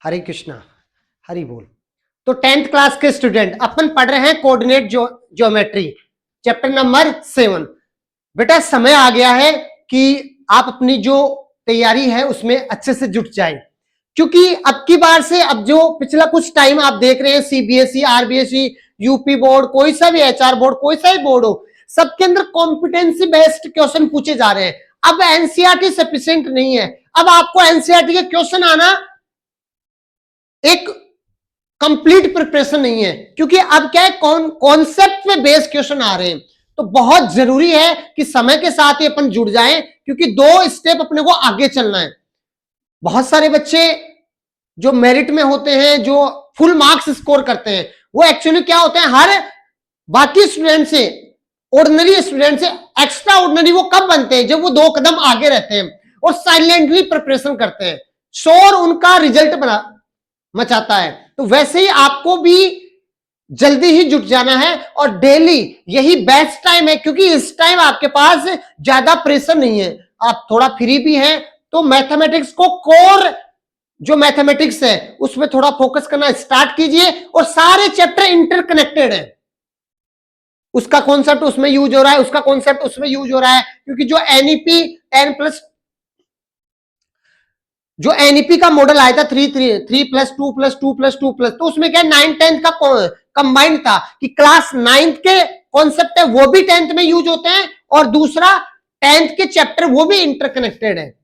हरे कृष्णा, हरि बोल। तो 10th class के स्टूडेंट अपन पढ़ रहे हैं कोऑर्डिनेट ज्योमेट्री चैप्टर नंबर 7। बेटा समय आ गया है कि आप अपनी जो तैयारी है उसमें अच्छे से जुट जाए, क्योंकि अब की बार से अब जो पिछला कुछ टाइम आप देख रहे हैं सीबीएसई, आरबीएसई, यूपी बोर्ड, कोई सा भी एचआर बोर्ड, कोई सा भी बोर्ड हो, सबके अंदर कॉम्पिटेंसी बेस्ड क्वेश्चन पूछे जा रहे हैं। अब एनसीईआरटी सफिशिएंट नहीं है, अब आपको एनसीईआरटी के क्वेश्चन आना एक कंप्लीट प्रिपरेशन नहीं है, क्योंकि अब क्या है कॉन्सेप्ट पे बेस्ड क्वेश्चन आ रहे हैं। तो बहुत जरूरी है कि समय के साथ ही अपन जुड़ जाएं, क्योंकि 2 स्टेप अपने को आगे चलना है। बहुत सारे बच्चे जो मेरिट में होते हैं, जो फुल मार्क्स स्कोर करते हैं, वो एक्चुअली क्या होते हैं, हर बाकी स्टूडेंट से, ऑर्डिनरी स्टूडेंट से एक्स्ट्रा ऑर्डिनरी वो कब बनते हैं, जब वो 2 कदम आगे रहते हैं और साइलेंटली प्रिपरेशन करते हैं, शोर उनका रिजल्ट बना मचाता है। तो वैसे ही आपको भी जल्दी ही जुट जाना है और डेली यही बेस्ट टाइम है, क्योंकि इस टाइम आपके पास ज्यादा प्रेशर नहीं है, आप थोड़ा फ्री भी हैं। तो मैथमेटिक्स को कोर जो मैथमेटिक्स है उसमें थोड़ा फोकस करना स्टार्ट कीजिए, और सारे चैप्टर इंटरकनेक्टेड है। उसका कॉन्सेप्ट उसमें यूज हो रहा है, उसका कॉन्सेप्ट उसमें यूज हो रहा है, क्योंकि जो एनईपी 10+ जो एनईपी का मॉडल आया था 3+2+2+2+, तो उसमें क्या 9-10 का कंबाइंड था कि क्लास 9th के कॉन्सेप्ट है वो भी 10th में यूज होते हैं, और दूसरा 10th के चैप्टर वो भी इंटरकनेक्टेड है।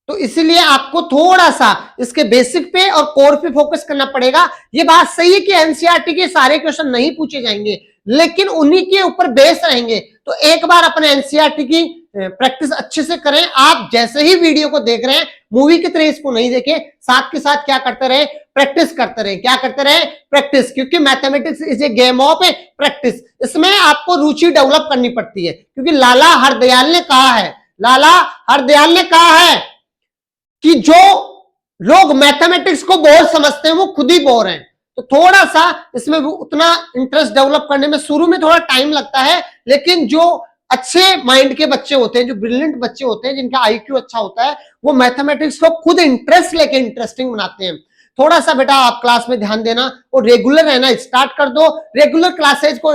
तो इसीलिए आपको थोड़ा सा इसके बेसिक पे और कोर पे फोकस करना पड़ेगा। ये बात सही है कि एनसीईआरटी के सारे क्वेश्चन नहीं पूछे जाएंगे, लेकिन उन्हीं के ऊपर बेस रहेंगे। तो एक बार अपने एनसीईआरटी की प्रैक्टिस अच्छे से करें। आप जैसे ही वीडियो को देख रहे हैं, मूवी की तरह इसको नहीं देखें, साथ के साथ क्या करते रहे, प्रैक्टिस करते रहे। क्या करते रहे? प्रैक्टिस, क्योंकि mathematics is a game of practice. इसमें आपको रुचि डेवलप करनी पड़ती है, क्योंकि लाला हरदयाल ने कहा है, लाला हरदयाल ने कहा है कि जो लोग मैथमेटिक्स को बोर समझते हैं वो खुद ही बोर हैं। तो थोड़ा सा इसमें उतना इंटरेस्ट डेवलप करने में शुरू में थोड़ा टाइम लगता है, लेकिन जो अच्छे माइंड के बच्चे होते हैं, जो ब्रिलियंट बच्चे होते हैं, जिनका आईक्यू अच्छा होता है, वो मैथमेटिक्स को खुद इंटरेस्ट लेके इंटरेस्टिंग बनाते हैं। थोड़ा सा बेटा आप क्लास में ध्यान देना और रेगुलर रहना स्टार्ट कर दो। रेगुलर क्लासेज को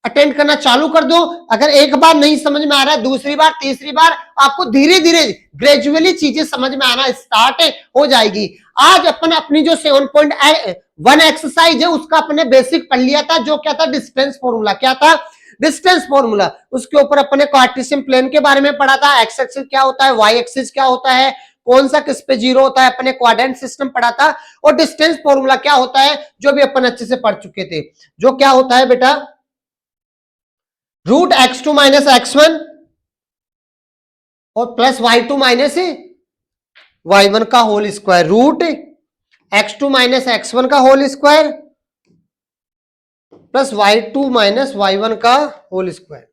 अटेंड करना चालू कर दो। अगर एक बार नहीं समझ में आ रहा है, दूसरी बार, तीसरी बार आपको धीरे धीरे ग्रेजुअली चीजें समझ में आना स्टार्ट हो जाएगी। आज अपन अपनी जो 7.1 एक्सरसाइज है उसका अपने बेसिक पढ़ लिया था, जो क्या था, डिस्टेंस फॉर्मूला। क्या था? Distance formula. उसके ऊपर अपने कार्टेशियन प्लेन के बारे में पढ़ा था, एक्स एक्सिस क्या होता है, वाई एक्सिस क्या होता है, कौन सा किस पे 0 होता है, अपने क्वाड्रेंट सिस्टम पढ़ा था, और डिस्टेंस फॉर्मूला क्या होता है जो भी अपन अच्छे से पढ़ चुके थे। जो क्या होता है बेटा, रूट x2 माइनस x1 और प्लस y2 माइनस y1 का whole square, root x2 minus x1 का whole square plus y2 minus y1 का होल स्क्वायर।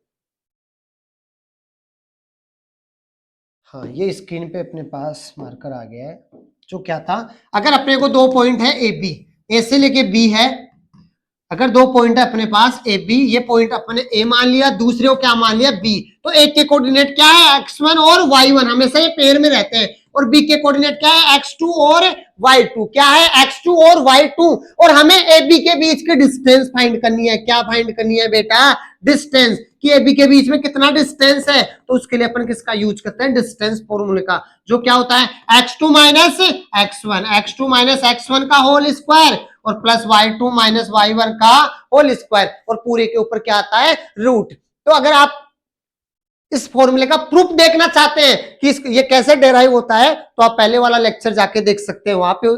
हाँ, ये स्क्रीन पे अपने पास मार्कर आ गया है। जो क्या था, अगर अपने को 2 पॉइंट है ए बी, ए से लेके बी है, अगर 2 पॉइंट है अपने पास ए बी, ये पॉइंट अपने ए मान लिया, दूसरे को क्या मान लिया, बी। तो ए के कोऑर्डिनेट क्या है, x1 और y1, हमेशा ये पेयर में रहते हैं। और बी के कोऑर्डिनेट क्या है, x2 और y2। क्या है, x2 और y2। और हमें ए बी के बीच की डिस्टेंस फाइंड करनी है। क्या फाइंड करनी है बेटा? डिस्टेंस, कि ए बी के बीच में कितना डिस्टेंस है। तो उसके लिए अपन किसका यूज करते हैं, डिस्टेंस फॉर्मूले का, जो क्या होता है, x2 minus x1, x2 minus x1 का होल स्क्वायर और प्लस y2 माइनस y1 का होल स्क्वायर, और पूरे के ऊपर क्या आता है, रूट। तो अगर आप इस फॉर्मूले का प्रूफ देखना चाहते हैं कि ये कैसे डेराइव होता है, तो आप पहले वाला लेक्चर जाके देख सकते हैं, वहां पे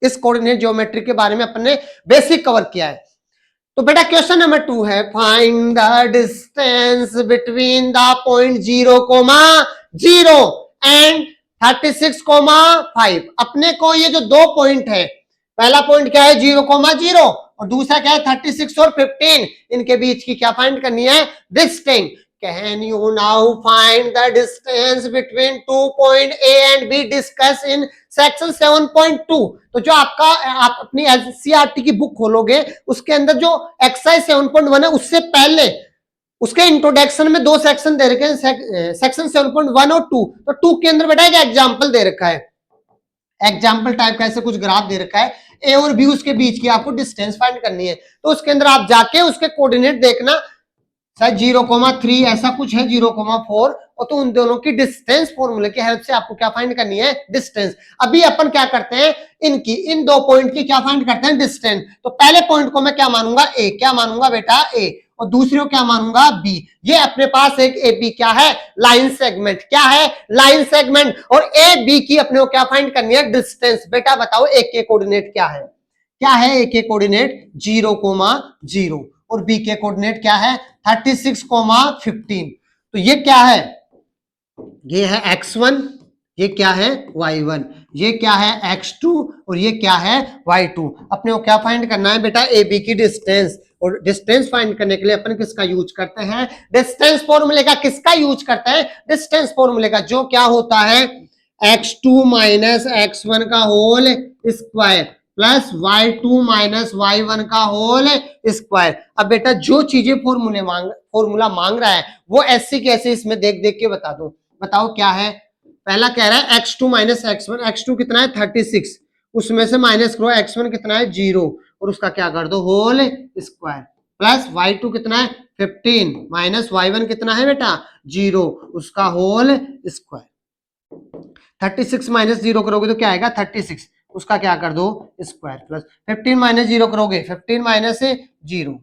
इस कोऑर्डिनेट ज्योमेट्री के बारे में अपन ने बेसिक कवर किया है। तो बेटा क्वेश्चन नंबर 2 है, find the distance between the point 0,0 and 36,5। अपने को ये जो 2 पॉइंट है, पहला पॉइंट क्या है 0,0 और दूसरा क्या है 36 और 15, इनके बीच की क्या फाइंड करनी है, distance. Can you now find the distance between 2 point A and be discuss in section 7.2। तो जो आपका, आप अपनी एनसीईआरटी की बुक खोलोगे, उसके अंदर जो एक्सरसाइज 7.1 है, उससे पहले उसके इंट्रोडक्शन में 2 सेक्शन दे रखे हैं, सेक्शन 7.1 और 2। तो 2 के अंदर बेटा एक एग्जांपल दे रखा है एग्जाम्पल टाइप का ऐसे कुछ ग्राफ दे रखा है, ए और बी उसके बीच की आपको डिस्टेंस फाइंड करनी है, तो उसके अंदर आप जाके उसके कोऑर्डिनेट देखना, शायद 0,3 ऐसा कुछ है, 0,4, और तो उन दोनों की डिस्टेंस फॉर्मूले की हेल्प से आपको क्या फाइंड करनी है, डिस्टेंस। अभी अपन क्या करते हैं, इनकी इन दो पॉइंट की क्या फाइंड करते हैं, डिस्टेंस। तो पहले पॉइंट को मैं क्या मानूंगा, ए, क्या मानूंगा बेटा, ए, और दूसरी को क्या मानूंगा, बी। ये अपने पास एक ए बी क्या है, लाइन सेगमेंट, क्या है, लाइन सेगमेंट, और ए बी की अपने को क्या फाइंड करनी है, डिस्टेंस। बेटा बताओ ए के कोऑर्डिनेट क्या है, क्या है ए के कोऑर्डिनेट, 0,0, और बी के कोऑर्डिनेट क्या है, 36,15। तो ये क्या है, ये है x1, ये क्या है y1, ये क्या है x2, और ये क्या है y2। अपने को क्या फाइंड करना है बेटा, ए बी की डिस्टेंस। और डिस्टेंस फाइंड करने के लिए अपन किसका यूज करते हैं, डिस्टेंस फॉर्मूले का। किसका यूज करते हैं, डिस्टेंस फॉर्मूले का, जो क्या होता है, x2 माइनस x1 का whole square plus y2 minus y1 का होल स्क्वायर। अब बेटा जो चीजें फॉर्मूला मांग रहा है वो ऐसी कैसे इसमें देख देख के बता दो। बताओ क्या है, पहला कह रहा है x2 माइनस x1, x2 कितना है 36, उसमें से माइनस करो x1 कितना है 0, और उसका क्या कर दो होल स्क्वायर, प्लस y2 कितना है 15 माइनस y1 कितना है बेटा 0, उसका होल स्क्वायर। 36 माइनस 0 करोगे तो क्या आएगा 36, उसका क्या कर दो स्क्वायर, प्लस 15 माइनस 0 करोगे 15 माइनस 0,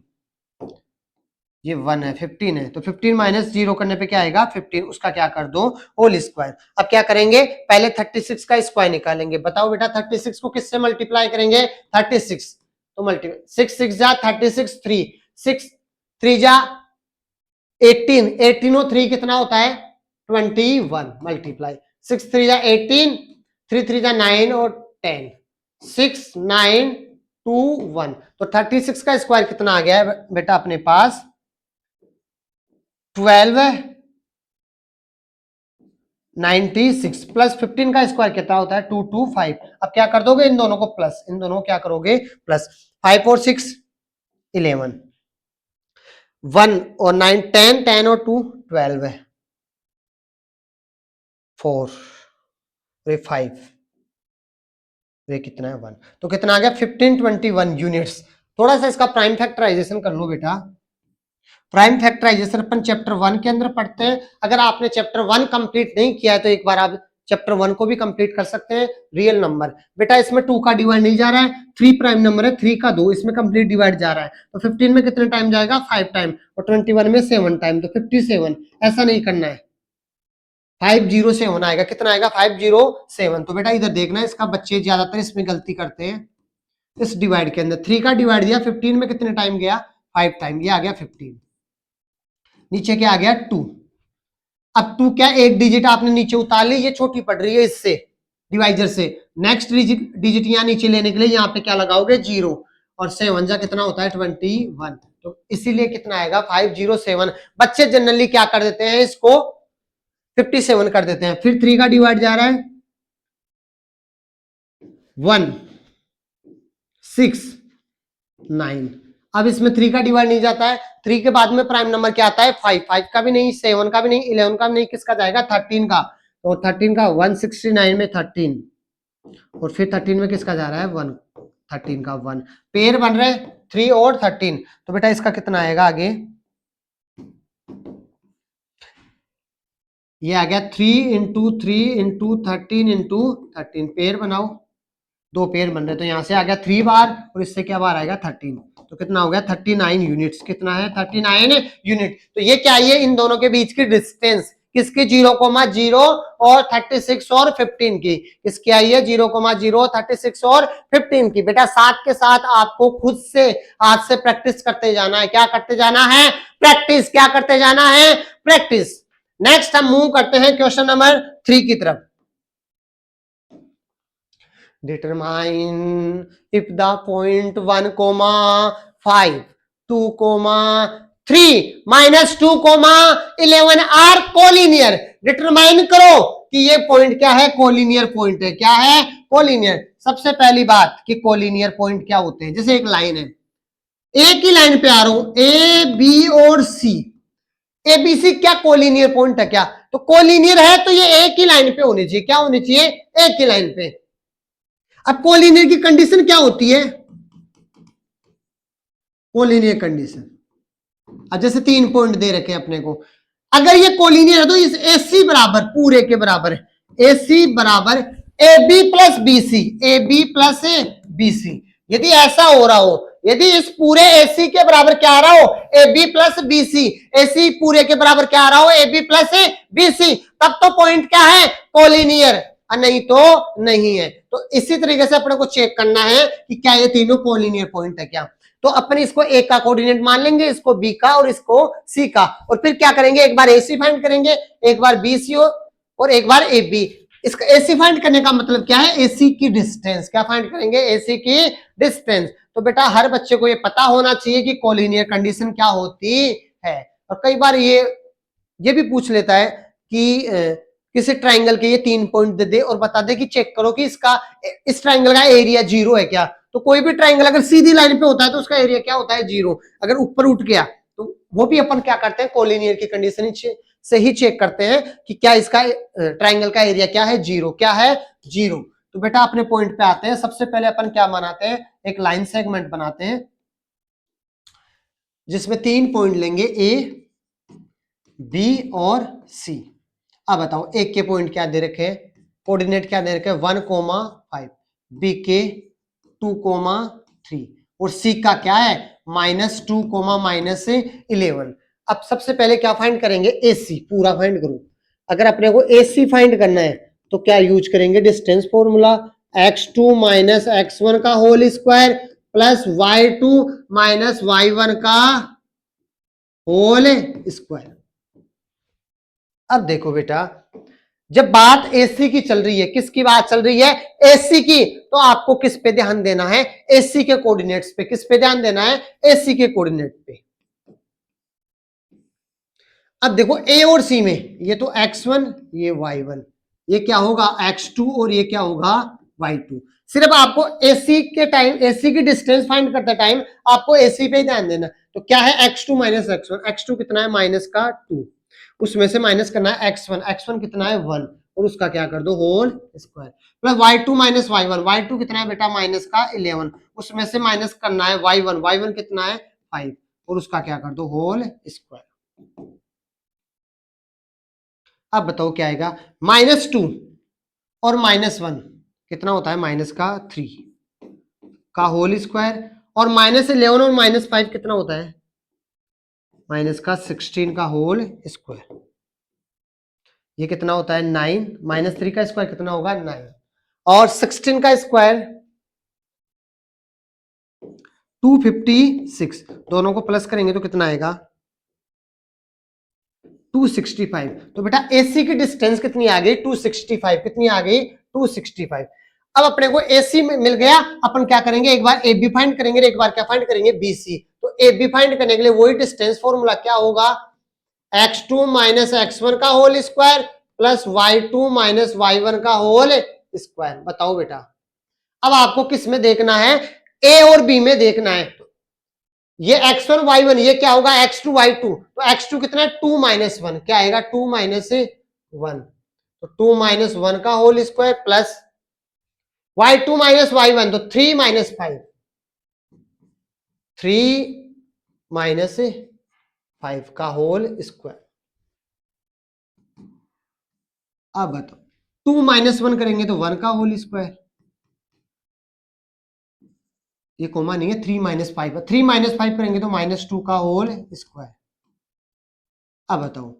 ये 1 है 15 है, तो 15 माइनस 0 करने पे क्या आएगा 15, उसका क्या कर दो होल स्क्वायर। अब क्या करेंगे, पहले 36 का स्क्वायर निकालेंगे। बताओ बेटा 36 को किससे मल्टीप्लाई करेंगे, 36, तो मल्टीप्लाई 6 6 जा 36, 3 6 3 जा 18, 18 और 3 कितना होता है 21, मल्टीप्लाई 6 3 जा 18, 3 3 जा 9 और 10, 6 9 2 1, तो 36 का स्क्वायर कितना आ गया है बेटा अपने पास 12 96, प्लस 15 का स्क्वायर कितना होता है 225। अब क्या कर दोगे इन दोनों को प्लस, इन दोनों को क्या करोगे प्लस, 5 और 6 11, 1 और 9 10, 10 और 2 12 है, 4 और 5, ये कितना है 1, तो कितना आ गया 1521 यूनिट्स। थोड़ा सा इसका प्राइम फैक्टराइजेशन कर लो बेटा। प्राइम फैक्टराइजेशन अपन चैप्टर 1 के अंदर पढ़ते हैं। अगर आपने चैप्टर 1 कंप्लीट नहीं किया है तो एक बार आप चैप्टर 1 को भी कंप्लीट कर सकते हैं। रियल नंबर बेटा इसमें 2 का डिवाइड नहीं जा रहा है, 3 प्राइम नंबर है, 3 का 2 इसमें कंप्लीट डिवाइड जा रहा है, तो 15 में कितने टाइम जाएगा 5 टाइम, और 21 में 7 टाइम, तो 57। ऐसा नहीं करना है, 507 आएगा, कितना आएगा 507। तो बेटा इधर देखना है, इसका बच्चे ज्यादातर इसमें गलती करते हैं, इस डिवाइड के अंदर 3 का डिवाइड दिया, 15 में कितने टाइम गया 5 टाइम, ये आ गया 15, नीचे क्या आ गया 2। अब 2 क्या एक डिजिट आपने नीचे उतार ली, ये छोटी पड़ रही है इससे डिवाइजर से, नेक्स्ट डिजिट यहाँ नीचे लेने के लिए यहाँ पे क्या लगाओगे 0, और 7 जा कितना होता है 21, तो इसीलिए कितना आएगा 507। बच्चे जनरली क्या कर देते हैं इसको 57 कर देते हैं। फिर 3 का डिवाइड जा रहा है 1 6 9, अब इसमें 3 का डिवाइड नहीं जाता है, 3 के बाद में प्राइम नंबर क्या आता है 5, 5 का भी नहीं, 7 का भी नहीं, 11 का भी नहीं, किसका जाएगा 13 का, तो 13 का 169 में 13, और फिर 13 में किसका जा रहा है 1, 13 का 1, पेयर बन रहे 3 और 13, तो बेटा इसका कितना आएगा आगे, ये आ गया 3 इंटू 3 इंटू 13 इंटू 13, पेयर बनाओ, 2 पेयर बन रहे, तो यहां से आ गया 3 बार, और इससे क्या बार आएगा 13, तो कितना हो गया 39 यूनिट्स, कितना है 39 यूनिट। तो ये क्या है इन दोनों के बीच की डिस्टेंस, किसकी 0,0 और 36 और 15 की, किसकी आई है 0,0 36 और 15 की। बेटा साथ के साथ आपको खुद से आज से प्रैक्टिस करते जाना है, क्या करते जाना है प्रैक्टिस, क्या करते जाना है प्रैक्टिस। नेक्स्ट हम मूव करते हैं क्वेश्चन नंबर 3 की तरफ। Determine if the point 1, 5, 2, 3 minus 2, 11 are collinear। Determine करो कि ये पॉइंट क्या है, कोलिनियर पॉइंट है, क्या है कोलिनियर। सबसे पहली बात कि कोलिनियर पॉइंट क्या होते हैं, जैसे एक लाइन है, एक ही लाइन पे आ रहा हूं ए बी और सी, ए बी सी क्या कोलिनियर पॉइंट है क्या, तो कोलिनियर है तो ये एक ही लाइन पे होनी चाहिए, क्या होनी चाहिए एक ही लाइन पे। अब कोलिनियर की कंडीशन क्या होती है? कोलिनियर कंडीशन, अब जैसे 3 पॉइंट दे रखे हैं अपने को, अगर ये कोलिनियर है तो इस AC बराबर पूरे के बराबर है, AC बराबर AB plus BC, AB plus BC। यदि ऐसा हो रहा हो, यदि इस पूरे AC के बराबर क्या आ रहा हो, AB प्लस BC, AC पूरे के बराबर क्या आ रहा हो, AB प्लस BC, तब तो पॉइंट क्या है, कोलिनियर, नहीं तो नहीं है। तो इसी तरीके से अपने को चेक करना है कि क्या ये तीनों कोलिनियर पॉइंट है क्या। तो अपन इसको ए का कोऑर्डिनेट मान लेंगे, इसको बी का और इसको सी का, और फिर क्या करेंगे, एक बार AC फाइंड करेंगे, एक बार BC और एक बार AB। इसका AC फाइंड करने का मतलब क्या है, AC की डिस्टेंस, क्या फाइंड करेंगे, AC की डिस्टेंस। तो बेटा हर बच्चे को ये पता होना चाहिए कि कोलिनियर कंडीशन क्या होती है। और कई बार ये भी पूछ लेता है कि किसी ट्राइंगल के ये 3 पॉइंट दे दे और बता दे कि चेक करो कि इसका इस ट्राइंगल का एरिया 0 है क्या। तो कोई भी ट्राइंगल अगर सीधी लाइन पे होता है तो उसका एरिया क्या होता है, 0। अगर ऊपर उठ गया तो वो भी अपन क्या करते हैं, कोलिनियर की कंडीशन से ही चेक करते हैं कि क्या इसका ट्राइंगल का एरिया क्या है, 0, क्या है 0। तो बेटा अपने पॉइंट पे आते हैं। सबसे पहले अपन क्या बनाते हैं, एक लाइन सेगमेंट बनाते हैं जिसमें 3 पॉइंट लेंगे, A, B और C। अब बताओ एक के पॉइंट क्या दे रखे, कोऑर्डिनेट क्या दे रखे, 1,5, B के 2,3 और C का क्या है, -2, -11। अब सबसे पहले क्या फाइंड करेंगे, AC पूरा फाइंड करो। अगर अपने को AC फाइंड करना है तो क्या यूज करेंगे, distance formula, x2 minus x1 का whole square plus y2 minus y1 का होल स्क्वायर। अब देखो बेटा, जब बात AC की चल रही है, किसकी बात चल रही है, AC की, तो आपको किस पे ध्यान देना है, AC के कोऑर्डिनेट्स पे। किस पे ध्यान देना है, AC के कोऑर्डिनेट पे। अब देखो A और C में, ये तो x1, ये y1, ये क्या होगा x2 और ये क्या होगा y2। सिर्फ आपको AC के टाइम, AC की डिस्टेंस फाइंड करते टाइम आपको AC पे ही ध्यान देना। तो क्या है x2 माइनस x1, x2 कितना है, माइनस का 2, उसमें से माइनस करना है x1, x1 कितना है 1 और उसका क्या कर दो whole square, plus y2 minus y1, y2 कितना है बेटा माइनस का 11, उसमें से माइनस करना है y1, y1 कितना है 5 और उसका क्या कर दो होल स्क्वायर। अब बताओ क्या आएगा, -2 और -1 कितना होता है, माइनस का 3 का होल स्क्वायर, और -11 और -5 कितना होता है, माइनस का 16 का होल स्क्वायर। ये कितना होता है 9, -3 का स्क्वायर कितना होगा 9, और 16 का स्क्वायर 256, दोनों को प्लस करेंगे तो कितना आएगा 265। तो बेटा AC की डिस्टेंस कितनी आ गई 265, कितनी आ गई 265। अब अपने को AC में मिल गया, अपन क्या करेंगे, एक बार AB फाइंड करेंगे, एक बार क्या फाइंड करेंगे BC। तो AB फाइंड करने के लिए वही डिस्टेंस फॉर्मूला क्या होगा, x2 माइनस x1 का whole square plus y2 minus y1 का होल स्क्वायर। बताओ बेटा अब आपको किस में देखना है, A और B में देखना है। ये x1 y1, ये क्या होगा x2 y2, तो x2 कितना है 2 माइनस 1, क्या आएगा 2 माइनस 1, तो 2 माइनस 1 का whole square plus y2 minus y1, तो 3 माइनस 5, 3 माइनस 5 का होल स्क्वायर। अब बताओ 2 माइनस 1 करेंगे तो 1 का होल स्क्वायर, ये कोमा नहीं है, 3 माइनस 5, 3 माइनस 5 करेंगे तो -2 का होल स्क्वायर। अब बताओ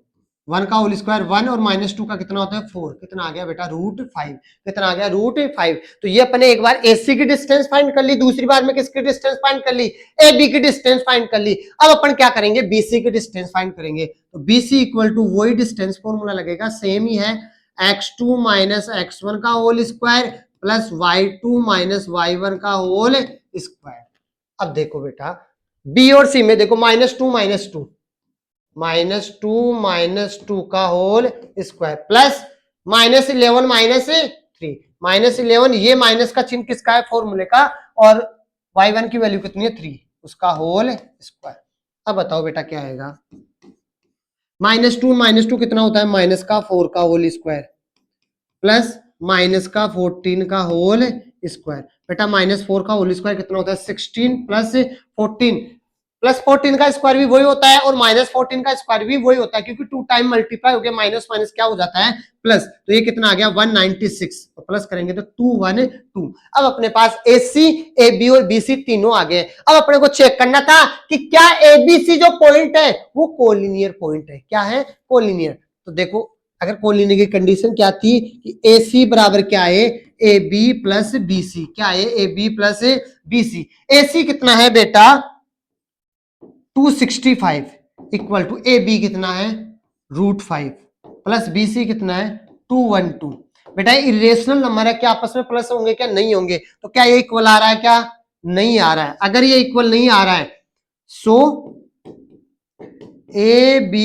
1 का होल स्क्वायर 1 और -2 का कितना होता है 4, कितना आ गया बेटा √5, कितना आ गया √5। तो ये अपने एक बार AC की डिस्टेंस फाइंड कर ली, दूसरी बार में किसकी डिस्टेंस फाइंड कर ली, AB की डिस्टेंस फाइंड कर ली। अब अपन क्या करेंगे, BC की डिस्टेंस फाइंड करेंगे। तो BC इक्वल टू वही डिस्टेंस फॉर्मूला लगेगा, सेम ही है, x2 माइनस x1 का whole square plus y2 minus y1 का होल स्क्वायर। अब देखो बेटा B और C में देखो -2 -2 का होल स्क्वायर प्लस -11 -3, -11, ये माइनस का चिन्ह किसका है, फॉर्मूले का, और y1 की वैल्यू कितनी है 3, उसका होल स्क्वायर। अब बताओ बेटा क्या आएगा, -2 कितना होता है, -4 का होल स्क्वायर प्लस -14 का होल स्क्वायर। बेटा -4 का होल स्क्वायर कितना होता है 16 प्लस 14 का स्क्वायर भी वही होता है और -14 का स्क्वायर भी वही होता है, क्योंकि 2 टाइम मल्टीप्लाई हो गया, माइनस माइनस क्या हो जाता है प्लस। तो ये कितना आ गया 196 और प्लस करेंगे तो 212। अब अपने पास AC, AB और BC तीनों आ गए। अब अपने को चेक करना था कि क्या ABC जो पॉइंट है वो कोलिनियर पॉइंट है। क्या है कोलिनियर। तो देखो अगर कोलिनियर की कंडीशन क्या थी कि AC बराबर क्या है AB प्लस BC। क्या है AB प्लस BC। AC कितना है बेटा 265 इक्वल टू AB कितना है √5 प्लस BC कितना है 212। बेटा इरेशनल नंबर है, क्या आपस में प्लस होंगे क्या नहीं होंगे। तो क्या ये इक्वल आ रहा है क्या नहीं आ रहा है। अगर ये इक्वल नहीं आ रहा है so AB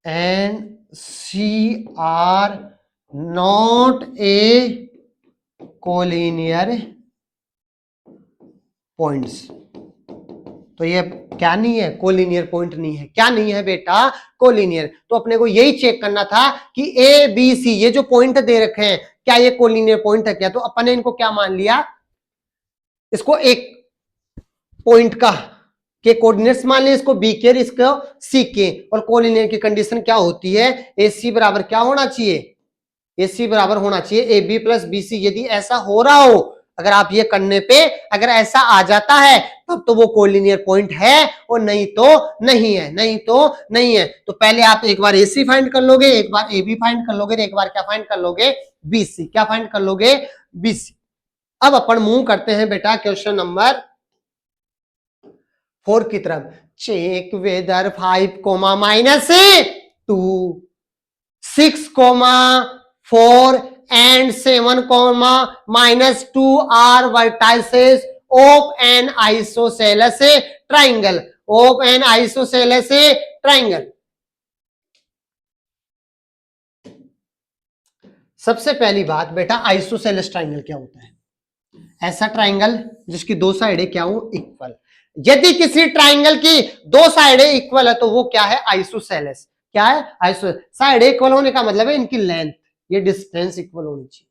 and C are not a collinear points. तो ये क्या नहीं है कोलिनियर पॉइंट नहीं है। क्या नहीं है बेटा कोलिनियर। तो अपने को यही चेक करना था कि ए बी सी ये जो पॉइंट दे रखे हैं क्या ये कोलिनियर पॉइंट है क्या। तो अपन ने इनको क्या मान लिया, इसको एक पॉइंट का के कोऑर्डिनेट्स मान लिया, इसको बी के और इसको सी के। और कोलिनियर की कंडीशन क्या होती है ए सी बराबर क्या होना चाहिए ए सी बराबर होना चाहिए A B plus B C. यदि ऐसा हो रहा हो, अगर आप ये करने पे अगर ऐसा आ जाता है तब तो वो कोलिनियर पॉइंट है और नहीं तो नहीं है। नहीं तो नहीं है। तो पहले आप एक बार AC फाइंड कर लोगे, एक बार AB फाइंड कर लोगे, एक बार क्या फाइंड कर लोगे BC। क्या फाइंड कर लोगे BC। अब अपन मूव करते हैं बेटा क्वेश्चन नंबर 4 की तरफ। Check whether 5 -2 6, 4 and 7, -2 are vertices of an isosceles triangle. Of an isosceles triangle. सबसे पहली बात बेटा आइसोसेलेस ट्राइंगल क्या होता है। ऐसा ट्राइंगल जिसकी दो साइडें क्या हो इक्वल। यदि किसी ट्राइंगल की दो साइडें इक्वल है तो वो क्या है आइसोसेलेस। क्या है आइसो। साइड इक्वल होने का मतलब है इनकी लेंथ, ये डिस्टेंस इक्वल होनी चाहिए।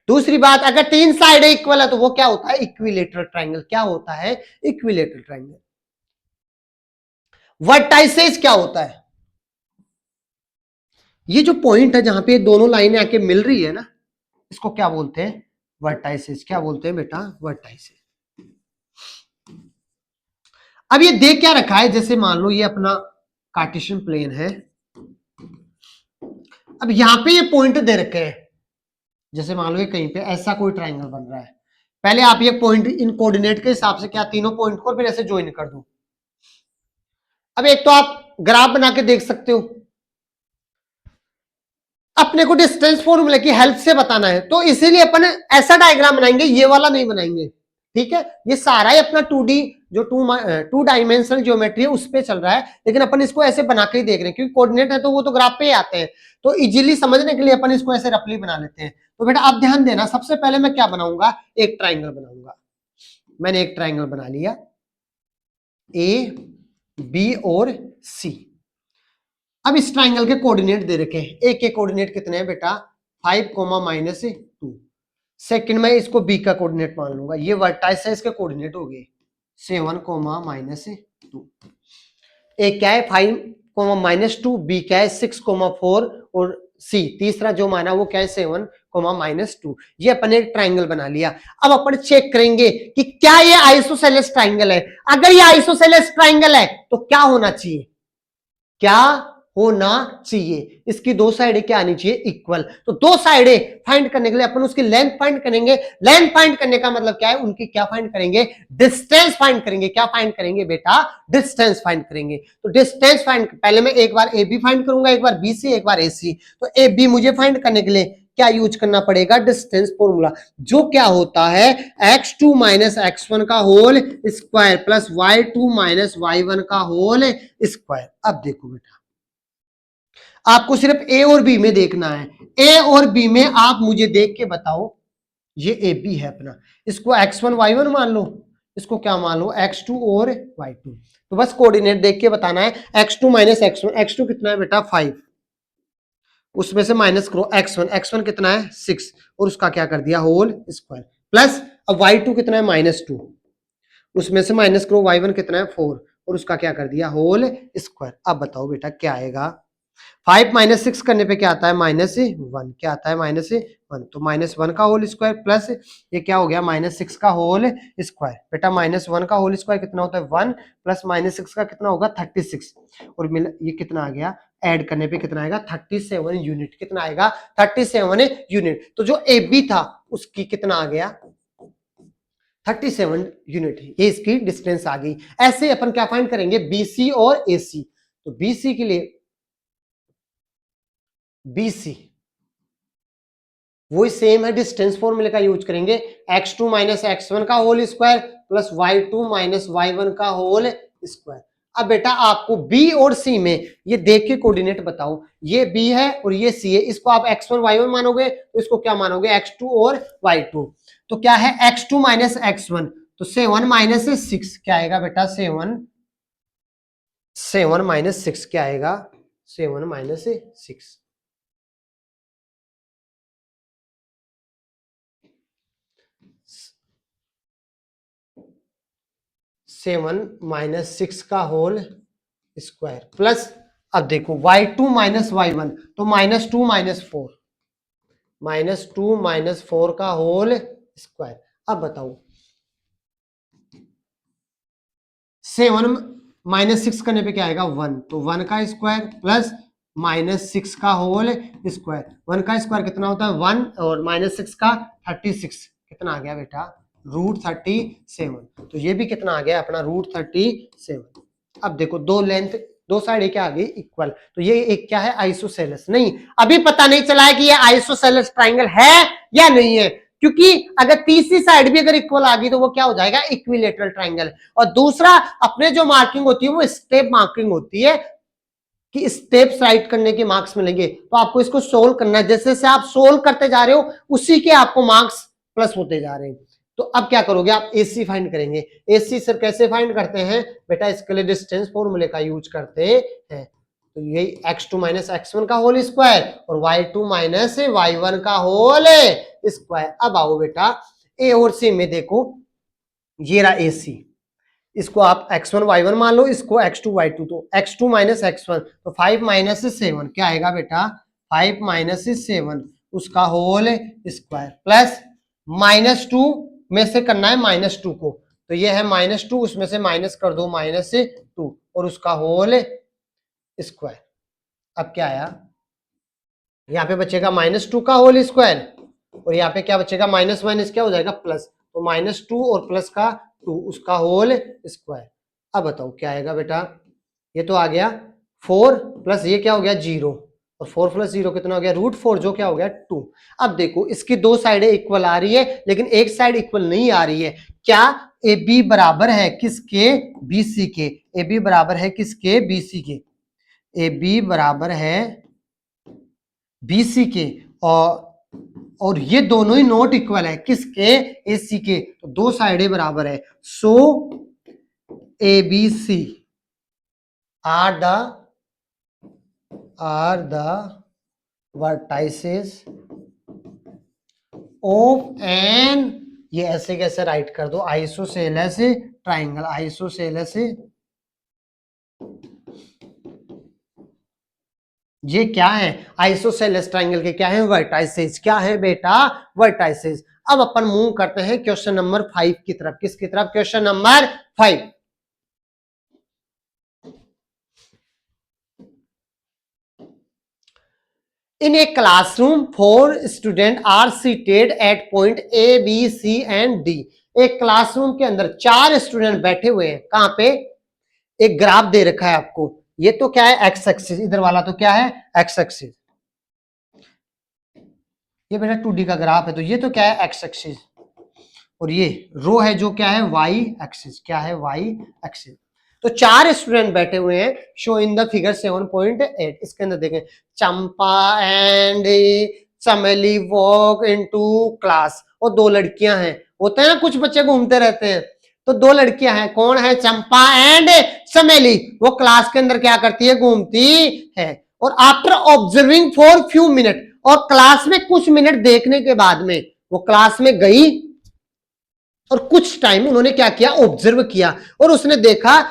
दूसरी बात अगर तीन साइडें इक्वल है तो वो क्या होता है इक्विलेटरल ट्राइंगल। क्या होता है इक्विलेटरल ट्राइंगल। वर्टाइसेस क्या होता है, ये जो पॉइंट है जहां पे दोनों लाइनें आके मिल रही है ना, इसको क्या बोलते हैं वर्टाइसेस। क्या बोलते हैं बेटा वर्टाइसेस। अब ये दे क्या रखा है, जैसे मान लो ये अपना कार्टेशियन प्लेन है। अब यहां पे ये पॉइंट दे रखे हैं, जैसे मान लो ये कहीं पे ऐसा कोई ट्राइंगल बन रहा है। पहले आप ये पॉइंट इन कोऑर्डिनेट के हिसाब से क्या तीनों पॉइंट को फिर ऐसे ज्वाइन कर दो। अब एक तो आप ग्राफ बना के देख सकते हो, अपने को डिस्टेंस फॉर्मूले की हेल्प से बताना है तो इसीलिए अपन ऐसा डायग्राम बनाएंगे, ये वाला नहीं बनाएंगे। ठीक है, ये सारा ही अपना 2D जो टू डायमेंशनल ज्योमेट्री है उस पे चल रहा है, लेकिन अपन इसको ऐसे बना के ही देख रहे हैं क्योंकि कोऑर्डिनेट है तो वो तो ग्राफ पे ही आते हैं। तो इजीली समझने के लिए अपन इसको ऐसे रफली बना लेते हैं। तो बेटा आप ध्यान देना, सबसे पहले मैं क्या बनाऊंगा एक ट्राइंगल बनाऊंगा। मैंने एक ट्राइंगल बना लिया A B और C। अब इस ट्राइंगल के कोऑर्डिनेट दे रखे हैं। ए के कोऑर्डिनेट कितने हैं बेटा 5, -2। सेकंड में इसको बी का कोऑर्डिनेट मान लूंगा, ये वर्टाइस है इसके कोऑर्डिनेट हो गए 7, -2। एक क्या है 5, -2, बी क्या है 6, 4 और सी तीसरा जो माना वो क्या है 7, -2। ये अपन एक ट्राइंगल बना लिया। अब अपन चेक करेंगे कि क्या ये आइसोसेलेस ट्राइंगल है। अगर ये आइसोसेलेस ट्राइंगल है तो क्या होना चाहिए, क्या होना चाहिए इसकी दो साइडें क्या आनी चाहिए इक्वल। तो दो साइडें फाइंड करने के लिए अपन उसकी लेंथ फाइंड करेंगे। लेंथ फाइंड करने का मतलब क्या है, उनकी क्या फाइंड करेंगे डिस्टेंस फाइंड करेंगे। क्या फाइंड करेंगे बेटा डिस्टेंस फाइंड करेंगे। तो डिस्टेंस फाइंड पहले मैं एक बार ए बी फाइंड करूंगा, एक बार बी सी, एक बार ए सी। तो ए बी मुझे फाइंड करने के लिए क्या यूज करना पड़ेगा डिस्टेंस फॉर्मूला, जो क्या होता है x2 - x1 का whole square plus y2 - y1 का होल स्क्वायर। अब देखो बेटा आपको सिर्फ ए और बी में देखना है। ए और बी में आप मुझे देख के बताओ, ये ए बी है अपना, इसको x1 y1 मान लो, इसको क्या मान लो x2 और y2। तो बस कोऑर्डिनेट देख के बताना है x2 - x1। x2 कितना है बेटा 5, उसमें से माइनस करो x1 कितना है 6 और उसका क्या कर दिया होल स्क्वायर प्लस अब y2 कितना है -2 उसमें से माइनस करो y1 कितना है 4 और उसका क्या कर दिया होल स्क्वायर। अब बताओ बेटा क्या आएगा 5 - 6 करने पे क्या आता है -1 क्या आता है -1 तो -1 का होल स्क्वायर प्लस ये क्या हो गया -6 का होल स्क्वायर। बेटा -1 का होल स्क्वायर कितना होता है 1 प्लस -6 का कितना होगा 36 और मिल ये कितना आ गया ऐड करने पे कितना आएगा 37 यूनिट कितना आएगा 37 यूनिट। तो जो ए बी था उसकी कितना आ गया 37 यूनिट ये इसकी डिस्टेंस आ गई। ऐसे अपन क्या फाइंड करेंगे बीसी और एसी। तो बीसी के लिए BC वही सेम है डिस्टेंस फॉर्मूले का यूज करेंगे x2 - x1 का whole square plus y2 - y1 का होल स्क्वायर। अब बेटा आपको B और C में ये देख के कोऑर्डिनेट बताओ ये B है और ये C है इसको आप x1 y1 मानोगे तो इसको क्या मानोगे x2 और y2। तो क्या है x2 - x1 तो 7 - 6 क्या आएगा बेटा 7 - 6 क्या आएगा 7 - 6 7 - 6 का होल स्क्वायर प्लस अब देखो y2 - y1 तो -2 - 4 -2 - 4 का होल स्क्वायर। अब बताओ 7 - 6 करने पे क्या आएगा 1 तो 1 का स्क्वायर प्लस -6 का होल स्क्वायर 1 का स्क्वायर कितना होता है 1 और -6 का 36 कितना आ गया बेटा √37। तो ये भी कितना आ गया अपना √37। अब देखो दो लेंथ दो साइड क्या आ गई इक्वल तो ये एक क्या है आइसोसेलेस नहीं अभी पता नहीं चला है कि ये आइसोसेलेस ट्राइंगल है या नहीं है क्योंकि अगर तीसरी साइड भी अगर इक्वल आ गई तो वो क्या हो जाएगा इक्विलेटरल ट्राइंगल। और दूसरा अपने जो मार्किंग होती है वो स्टेप मार्किंग होती है कि स्टेप्स राइट करने के मार्क्स मिलेंगे। तो आपको इसको सोल्व करना है जैसे जैसे आप सोल्व करते जा रहे हो उसी के आपको मार्क्स प्लस होते जा रहे हैं। तो अब क्या करोगे आप AC फाइंड करेंगे। AC सर कैसे फाइंड करते हैं बेटा इसके लिए डिस्टेंस फॉर्मूले का यूज करते हैं। तो यही x2 - x1 का होल स्क्वायर और y2 - y1 का होल स्क्वायर। अब आओ बेटा A और C में देखो ये रहा AC इसको आप x1 y1 मान लो इसको x2 y2 तो x2 - x1 तो 5 - 7 क्या आएगा बेटा 5 - 7 उसका होल स्क्वायर प्लस -2 में से करना है -2 को तो ये है -2 उसमें से माइनस कर दो -2 और उसका होल स्क्वायर। अब क्या आया यहाँ पे बचेगा -2 का होल स्क्वायर और यहाँ पे क्या बचेगा माइनस क्या हो जाएगा प्लस तो -2 और प्लस का 2 उसका होल स्क्वायर। अब बताओ क्या आएगा बेटा ये तो आ गया 4 प्लस ये क्या हो गया 0 और 4 + 0 कितना हो गया √4 जो क्या हो गया 2। अब देखो इसकी दो साइडें इक्वल आ रही है लेकिन एक साइड इक्वल नहीं आ रही है। क्या AB बराबर है किसके BC के AB बराबर है किसके BC के AB बराबर है BC के और ये दोनों ही नॉट इक्वल है किसके AC के तो दो साइडें बराबर है। सो ABC are the vertices of an ये ऐसे कैसे राइट कर दो आइसोसेलेस ट्राइंगल आइसोसेलेस ये क्या है आइसोसेलेस ट्राइंगल के क्या है वर्टाइसेस क्या है बेटा वर्टाइसेस। अब अपन मूव करते हैं क्वेश्चन नंबर 5 की तरफ किसकी तरफ question number 5। In a classroom, 4 students are seated at point A, B, C and D. एक क्लासरूम के अंदर 4 स्टूडेंट बैठे हुए हैं कहां पे एक ग्राफ दे रखा है आपको ये तो क्या है एक्स एक्सिस इधर वाला तो क्या है एक्स एक्सिस ये बेटा 2D का ग्राफ है तो ये तो क्या है एक्स एक्सिस और ये रो है जो क्या है वाई एक्सिस क्या है वाई एक्सिस। तो 4 स्टूडेंट बैठे हुए हैं शो इन द फिगर 7.8 इसके अंदर देखें चंपा एंड चमेली वॉक इनटू क्लास और 2 लड़कियां हैं होते हैं ना कुछ बच्चे घूमते रहते हैं तो 2 लड़कियां हैं कौन है चंपा एंड चमेली वो क्लास के अंदर क्या करती है घूमती है और after observing for few minute, और क्लास में कुछ मिनट देखने के बाद में वो क्लास में गई और कुछ टाइम उन्होंने क्या किया, ऑब्जर्व किया, और उसने देखा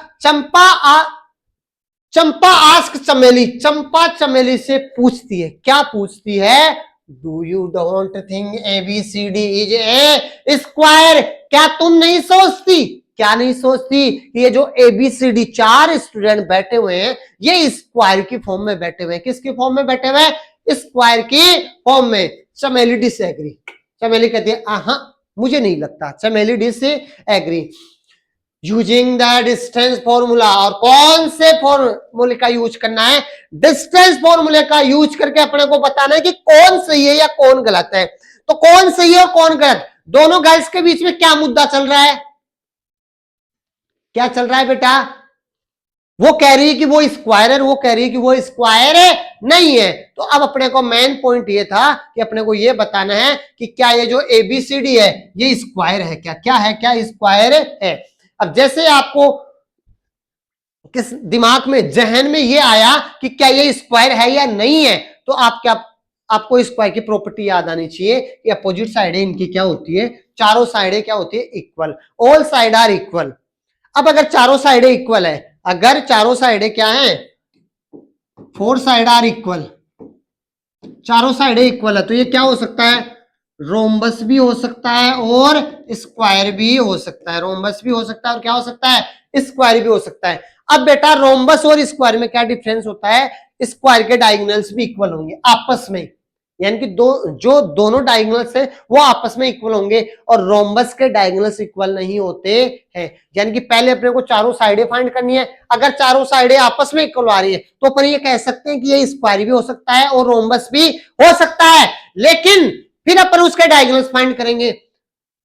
चंपा आस्क चमेली, चंपा चमेली से पूछती है, क्या पूछती है, do you don't think ABCD is a square, क्या तुम नहीं सोचती, क्या नहीं सोचती कि ये जो ABCD 4 स्टूडेंट बैठे हुए हैं ये स्क्वायर की फॉर्म में बैठे हुए हैं, किसकी फॉर्म में बैठे हुए हैं, स्क्वायर की फॉर्म में। चमेली डिसएग्री, चमेली कहती है हाँ मुझे नहीं लगता, चमेली disagree. Using the distance formula, और कौन से फॉर्मूले का यूज करना है, डिस्टेंस फॉर्मूले का यूज करके अपने को बताना है कि कौन सही है या कौन गलत है। तो कौन सही है और कौन गलत, दोनों गर्ल्स के बीच में क्या मुद्दा चल रहा है, क्या चल रहा है बेटा, वो कह रही है कि वो स्क्वायर है, वो कह रही है कि वो स्क्वायर है नहीं है। तो अब अपने को मेन पॉइंट ये था कि अपने को ये बताना है कि क्या ये जो ABCD है ये स्क्वायर है, क्या है, क्या स्क्वायर है। अब जैसे आपको किस दिमाग में, जहन में ये आया कि क्या ये स्क्वायर है या नहीं है, तो आपको स्क्वायर की प्रॉपर्टी याद आनी चाहिए कि अपोजिट साइडें इनकी क्या होती है, चारों साइडें क्या होती है, equal, all side are equal. अब अगर चारों साइडें इक्वल है, अगर चारों साइडें क्या है, 4 साइड आर इक्वल, चारों साइडें इक्वल है, तो ये क्या हो सकता है, रोम्बस भी हो सकता है और स्क्वायर भी हो सकता है, रोम्बस भी हो सकता है और क्या हो सकता है, स्क्वायर भी हो सकता है। अब बेटा रोम्बस और स्क्वायर में क्या डिफरेंस होता है, स्क्वायर के डायगोनल्स भी इक्वल होंगे आपस में, यानी कि जो दोनों डायगोनल्स है वो आपस में इक्वल होंगे, और रोम्बस के डायगोनल्स इक्वल नहीं होते हैं। यानी कि पहले अपने को चारों साइडें फाइंड करनी है, अगर चारों साइडें आपस में इक्वल आ रही है तो अपन ये कह सकते हैं कि ये स्क्वायर भी हो सकता है और रोम्बस भी हो सकता है, लेकिन फिर अपन उसके डायगोनल्स फाइंड करेंगे।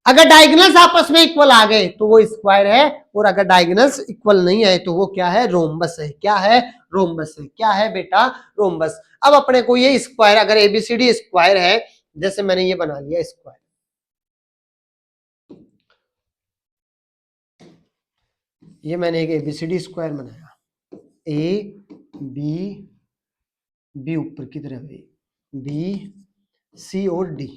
अगर डायगोनल्स आपस में इक्वल आ गए तो वो स्क्वायर है, और अगर डायगोनल्स इक्वल नहीं आए तो वो क्या है, रोम्बस है, क्या है, रोम्बस है, क्या है बेटा, रोम्बस। अब अपने को ये स्क्वायर, अगर ABCD स्क्वायर है, जैसे मैंने ये बना लिया स्क्वायर, ये मैंने एक ABCD स्क्वायर बनाया, बी ऊपर की तरफ BC और D,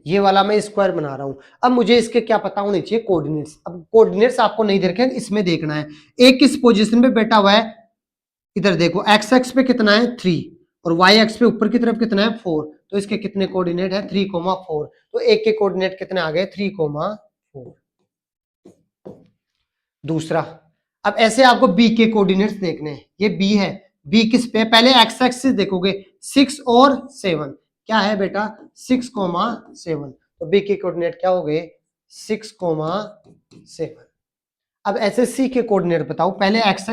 ये वाला मैं स्क्वायर बना रहा हूं। अब मुझे इसके क्या पता होने चाहिए, कोऑर्डिनेट्स। अब कोऑर्डिनेट्स आपको नहीं दे रखे, इसमें देखना है एक किस पोजीशन पे बैठा हुआ है, इधर देखो x एक्स पे कितना है 3 और y एक्स पे ऊपर की तरफ कितना है 4, तो इसके कितने कोऑर्डिनेट है 3,4, तो एक के कोऑर्डिनेट कितने आ गए 3,4। दूसरा, अब ऐसे आपको b के कोऑर्डिनेट्स देखने हैं, ये b है, b किस पे, पहले x एक्सिस देखोगे 6 और 7, क्या है बेटा 6,7, तो b के कोऑर्डिनेट क्या हो गए 6,7। अब ऐसे c के कोऑर्डिनेट बताओ, पहले x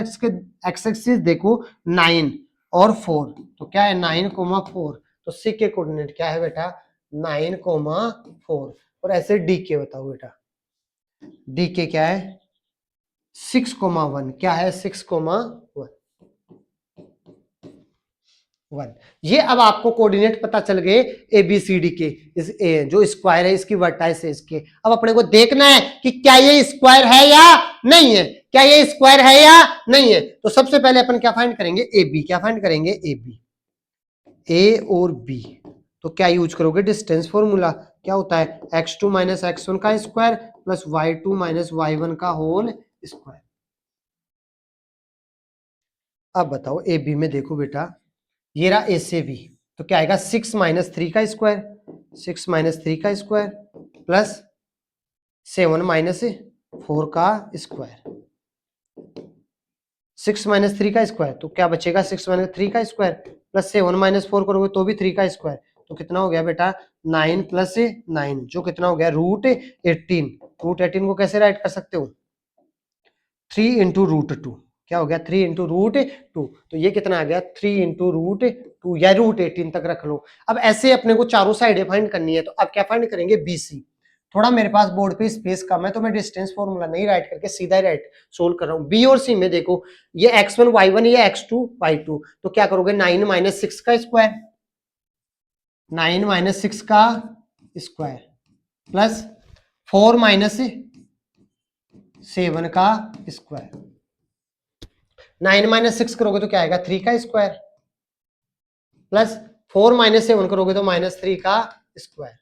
एक्सिस देखो 9 और 4, तो क्या है 9,4, तो c के कोऑर्डिनेट क्या है बेटा 9,4। और ऐसे d के बताओ बेटा, d के क्या है 6,1, क्या है 6,1। ये अब आपको कोऑर्डिनेट पता चल गए ABCD के, जो स्क्वायर है इसकी वर्टाइस है इसके। अब अपने को देखना है कि क्या ये स्क्वायर है या नहीं है, क्या ये स्क्वायर है या नहीं है। तो सबसे पहले अपन क्या फाइंड करेंगे, AB, क्या फाइंड करेंगे AB, A और B, तो क्या यूज करोगे डिस्टेंस फॉर्मूला, क्या होता है x2 माइनस x1 का square plus y2 minus y1 का होल स्क्वायर। अब बताओ AB में देखो बेटा, ये रहा A से B, तो क्या आएगा 6 माइनस 3 का स्क्वायर, 6 माइनस 3 का स्क्वायर प्लस 7 माइनस 4 का स्क्वायर, 6 माइनस 3 का स्क्वायर, तो क्या बचेगा 6 माइनस 3 का स्क्वायर प्लस 7 माइनस 4 करोगे तो भी 3 का स्क्वायर, तो कितना हो गया बेटा 9 प्लस 9, जो कितना हो गया √18। √18 को कैसे राइट कर सकते हो, 3 इंटू √2, क्या हो गया 3 इंटू √2, तो ये कितना आ गया 3 इंटू √2 या √18 तक रख लो। अब ऐसे अपने को चारों साइडें फाइंड करनी है, तो अब क्या फाइंड करेंगे BC। थोड़ा मेरे पास बोर्ड पे स्पेस कम है तो मैं डिस्टेंस फॉर्मूला नहीं राइट करके सीधा ही राइट सोल्व कर रहा हूँ। B और C में देखो, ये x1 y1 ये x2 y2, तो क्या करोगे 9 माइनस 6 का स्क्वायर, 9 माइनस 6 का स्क्वायर प्लस 4 माइनस 7 का स्क्वायर, 9 माइनस 6 करोगे तो क्या आएगा 3 का स्क्वायर प्लस 4 माइनस से 1 करोगे तो -3 का स्क्वायर।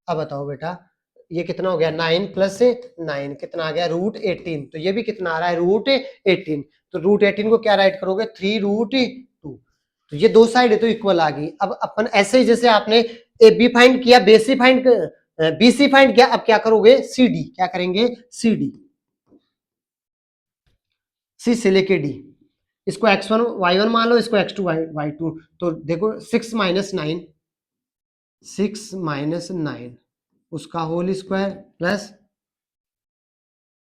अब बताओ बेटा ये कितना हो गया, 9 प्लस 9 कितना आ गया, √18। तो ये भी कितना आ रहा है, √18। तो √18 को क्या राइट करोगे, 3√2। तो ये दो साइड है तो इक्वल आ गई। अब अपन ऐसे ही जैसे आपने ए बी फाइंड किया, बीसी फाइंड किया, अब क्या करोगे, सी डी। क्या करेंगे, सी डी, सी से लेके डी। इसको x1 y1 मान लो, इसको x2 y2। तो देखो 6 माइनस 9 उसका होल स्क्वायर प्लस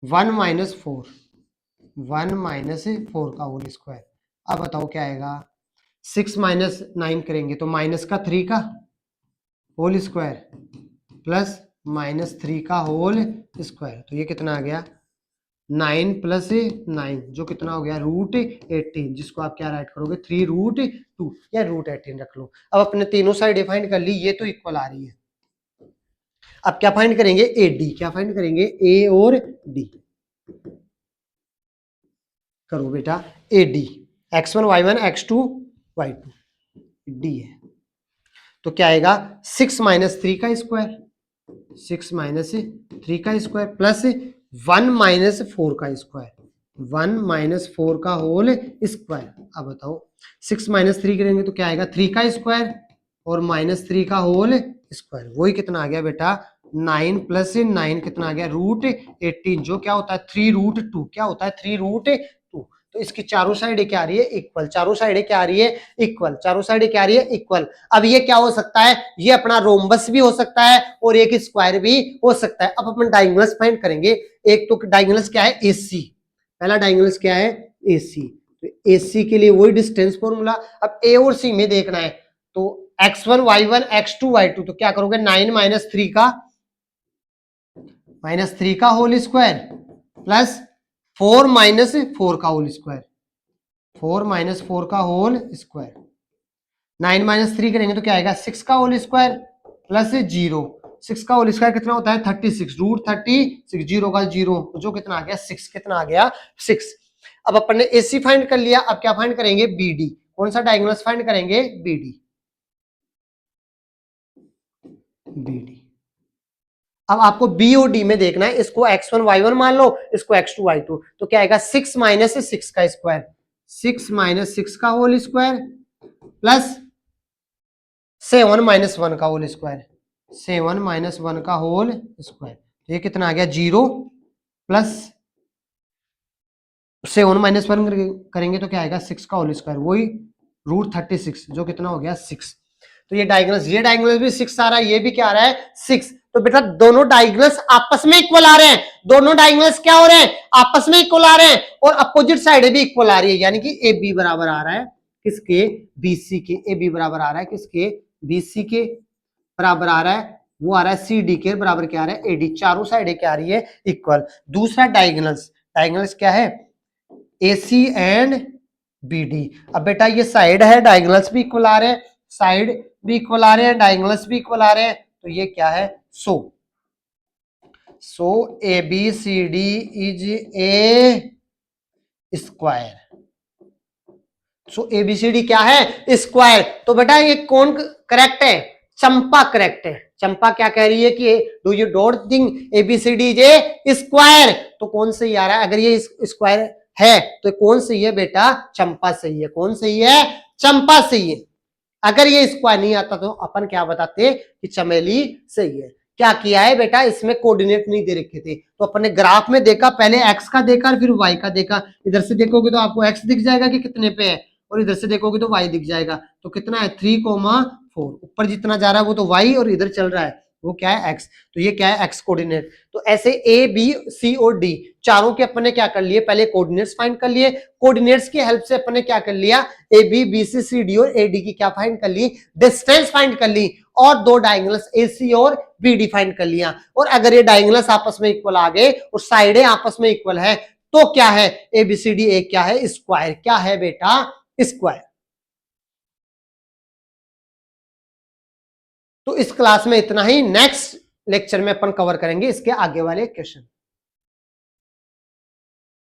1 माइनस 4 का होल स्क्वायर। अब बताओ क्या आएगा, 6 माइनस 9 करेंगे तो माइनस का 3 का होल स्क्वायर प्लस -3 का होल स्क्वायर। तो ये कितना आ गया, 9 प्लस 9 जो कितना हो गया, √18, जिसको आप क्या राइट करोगे, 3√2 या √18 रख लो। अब अपने तीनों साइड डिफाइन कर ली, ये तो इक्वल आ रही है। अब क्या फाइंड करेंगे, ए डी। क्या फाइंड करेंगे, ए और डी। करो बेटा, A D, x1 y1 x2 y2 D है। तो क्या आएगा, 6 माइनस 3 का स्क्वायर, 6 माइनस 3 का स्क्वायर प्लस 1 माइनस 4 का स्क्वायर, 1 माइनस 4 का होल स्क्वायर। अब बताओ 6 माइनस 3 करेंगे तो क्या आएगा, 3 का स्क्वायर और -3 का होल स्क्वायर। वही कितना आ गया बेटा, 9 प्लस 9 कितना आ गया, √18, जो क्या होता है 3√2। क्या होता है, 3√2। तो इसकी चारों साइडें क्या आ रही है, इक्वल। चारों साइडें क्या आ रही है, इक्वल। चारों साइडें क्या आ रही है, इक्वल। अब ये क्या हो सकता है, ये अपना रोम्बस भी हो सकता है और एक स्क्वायर भी हो सकता है। अब अपन डायगोनल्स फाइंड करेंगे। एक तो डायगोनल्स क्या है, AC। पहला डायगोनल्स क्या है, AC। तो AC के लिए वही डिस्टेंस फॉर्मूला। अब A और C में देखना है तो x1 y1 x2 y2। तो क्या करोगे, 9 माइनस 3 का होल स्क्वायर प्लस 4 माइनस 4 का होल स्क्वायर, 4 माइनस 4 का होल स्क्वायर। 9 माइनस 3 करेंगे तो क्या आएगा, 6 का होल स्क्वायर प्लस 0। 6 का होल स्क्वायर कितना होता है, 36, √36, 0 का 0, जो कितना आ गया, 6। कितना आ गया, 6। अब अपन ने AC फाइंड कर लिया। अब क्या फाइंड करेंगे, BD। कौन सा डायगोनल्स फाइंड करेंगे, BD। अब आपको बी और डी में देखना है। इसको x1 y1 मान लो, इसको x2 y2। तो क्या आएगा, 6 माइनस 6 का स्क्वायर, 6 माइनस 6 का होल स्क्वायर प्लस 7 माइनस 1 का होल स्क्वायर, 7 माइनस 1 का होल स्क्वायर। तो ये कितना आ गया, 0 प्लस 7 माइनस 1 करेंगे तो क्या आएगा, 6 का होल स्क्वायर, वही √36, जो कितना हो गया, 6। तो ये डायगोनल्स भी 6 आ रहा है, ये भी क्या आ रहा है, 6। तो बेटा दोनों डायगोनल्स आपस में इक्वल आ रहे हैं। दोनों डायगोनल्स क्या हो रहे हैं, आपस में इक्वल आ रहे हैं और अपोजिट साइड भी इक्वल आ रही है। यानी कि ए बी बराबर आ रहा है किसके, बीसी के। ए बी बराबर आ रहा है किसके, बीसी के बराबर आ रहा है, वो आ रहा है सी डी के बराबर क्या आ रहा है, एडी। चारों साइडें क्या आ रही है, इक्वल। दूसरा डायगोनल्स क्या है, AC एंड BD। अब बेटा ये साइड है, डायगोनल्स भी इक्वल आ रहे हैं, साइड भी इक्वल आ रहे हैं, डायगोनल्स भी इक्वल आ रहे हैं। तो ये क्या है, सो ABCD is a square. So ABCD क्या है, स्क्वायर। तो बेटा ये कौन करेक्ट है, चंपा करेक्ट है। चंपा क्या कह रही है कि do you don't think ABCD is a square. तो कौन सही आ रहा है, अगर ये स्क्वायर है तो कौन सही है बेटा, चंपा सही है। कौन सही है, चंपा सही है। अगर ये स्क्वायर नहीं आता तो अपन क्या बताते कि चमेली सही है। क्या किया है बेटा, इसमें कोऑर्डिनेट नहीं दे रखे थे तो अपन ने ग्राफ में देखा, पहले x का देखा फिर y का देखा। इधर से देखोगे तो आपको x दिख जाएगा कि कितने पे है, और इधर से देखोगे तो y दिख जाएगा। तो कितना है, 3,4। ऊपर जितना जा रहा है वो तो y और इधर चल रहा है वो क्या है, x। तो ये क्या है, x कोऑर्डिनेट। तो ऐसे A B C और D चारों के अपन ने क्या कर लिए, पहले कोऑर्डिनेट्स फाइंड कर लिए। कोऑर्डिनेट्स की हेल्प से अपन ने क्या कर लिया, AB BC CD और AD की क्या फाइंड कर ली, डिस्टेंस फाइंड कर ली। और दो डायगोनल्स AC और BD फाइंड कर लिया। और अगर ये डायगोनल्स आपस में इक्वल आ गए और साइडें आपस में इक्वल है तो क्या है, ABCD एक क्या है, स्क्वायर। क्या है बेटा, स्क्वायर। तो इस क्लास में इतना ही। नेक्स्ट लेक्चर में अपन कवर करेंगे इसके आगे वाले क्वेश्चन।